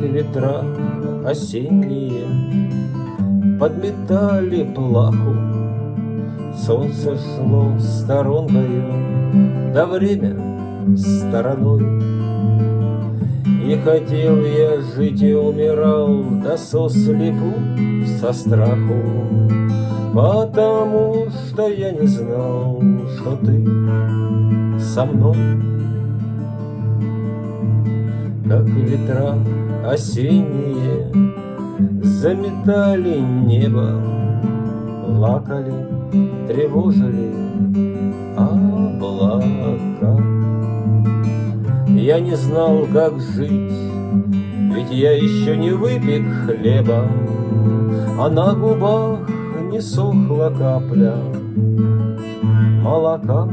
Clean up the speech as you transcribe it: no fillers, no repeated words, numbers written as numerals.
ветра осенние подметали плаху. Солнце шло сторонкою, да время стороной. И хотел я жить и умирал, да сослепу со страху, потому что я не знал, что ты со мной. Как ветра осенние заметали небо, плакали, тревожили облака. Я не знал, как жить, ведь я еще не выпек хлеба, а на губах не сохла капля молока.